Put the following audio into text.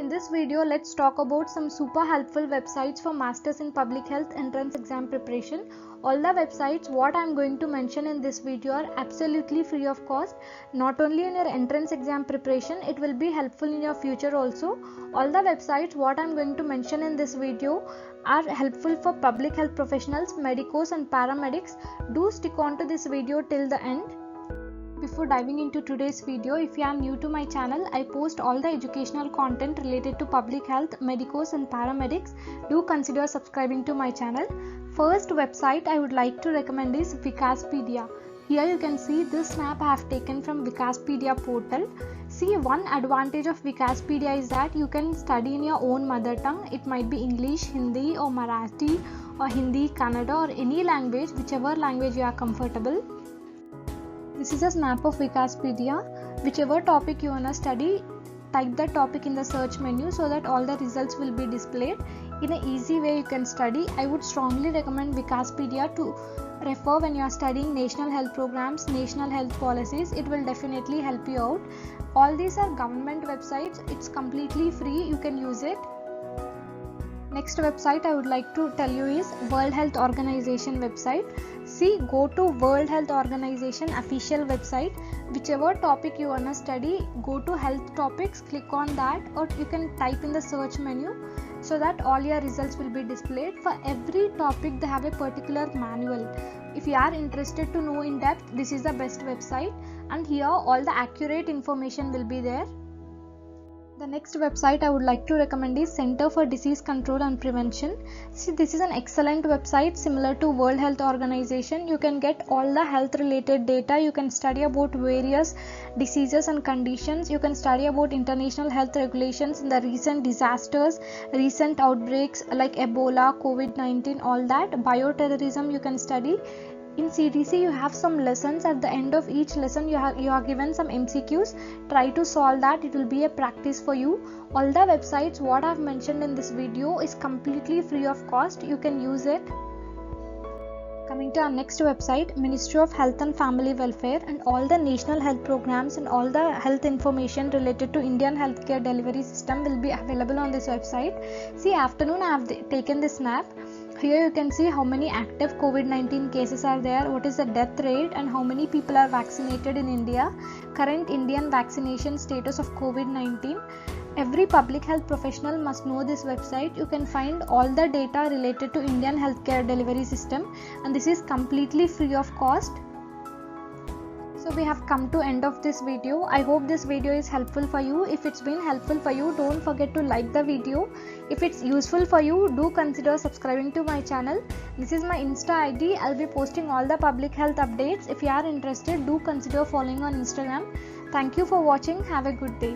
in this video, let's talk about some super helpful websites for Masters in Public Health entrance exam preparation. All the websites what I am going to mention in this video are absolutely free of cost. Not only in your entrance exam preparation, it will be helpful in your future also. All the websites what I am going to mention in this video are helpful for public health professionals, medicos and paramedics. Do stick on to this video till the end. Before diving into today's video, if you are new to my channel, I post all the educational content related to public health, medicos and paramedics. Do consider subscribing to my channel. First website I would like to recommend is Vikaspedia. Here you can see this snap I have taken from Vikaspedia portal. See, one advantage of Vikaspedia is that you can study in your own mother tongue. It might be English, Hindi or Marathi or Hindi, Kannada or any language, whichever language you are comfortable. This is a snap of Vikaspedia. Whichever topic you wanna study, type that topic in the search menu so that all the results will be displayed. In an easy way you can study. I would strongly recommend Vikaspedia to refer when you are studying national health programs, national health policies. It will definitely help you out. All these are government websites. It's completely free. You can use it. Next website I would like to tell you is World Health Organization website. See, go to World Health Organization official website. Whichever topic you wanna study, go to health topics, click on that, or you can type in the search menu so that all your results will be displayed. For every topic they have a particular manual. If you are interested to know in depth, this is the best website, and here all the accurate information will be there. The next website I would like to recommend is Center for Disease Control and Prevention. See, this is an excellent website similar to World Health Organization. You can get all the health related data. You can study about various diseases and conditions. You can study about international health regulations in the recent disasters, recent outbreaks like Ebola, COVID-19, all that. Bioterrorism you can study. In CDC you have some lessons. At the end of each lesson you are given some MCQs. Try to solve that. It will be a practice for you. All the websites what I have mentioned in this video is completely free of cost. You can use it. Coming to our next website, Ministry of Health and Family Welfare, and all the national health programs and all the health information related to Indian healthcare delivery system will be available on this website. See, afternoon I have taken this snap. Here you can see how many active COVID-19 cases are there, what is the death rate and how many people are vaccinated in India, current Indian vaccination status of COVID-19. Every public health professional must know this website. You can find all the data related to Indian healthcare delivery system, and this is completely free of cost. So we have come to end of this video. I hope this video is helpful for you. If it's been helpful for you, don't forget to like the video. If it's useful for you, do consider subscribing to my channel. This is my Insta ID. I'll be posting all the public health updates. If you are interested, do consider following on Instagram. Thank you for watching. Have a good day.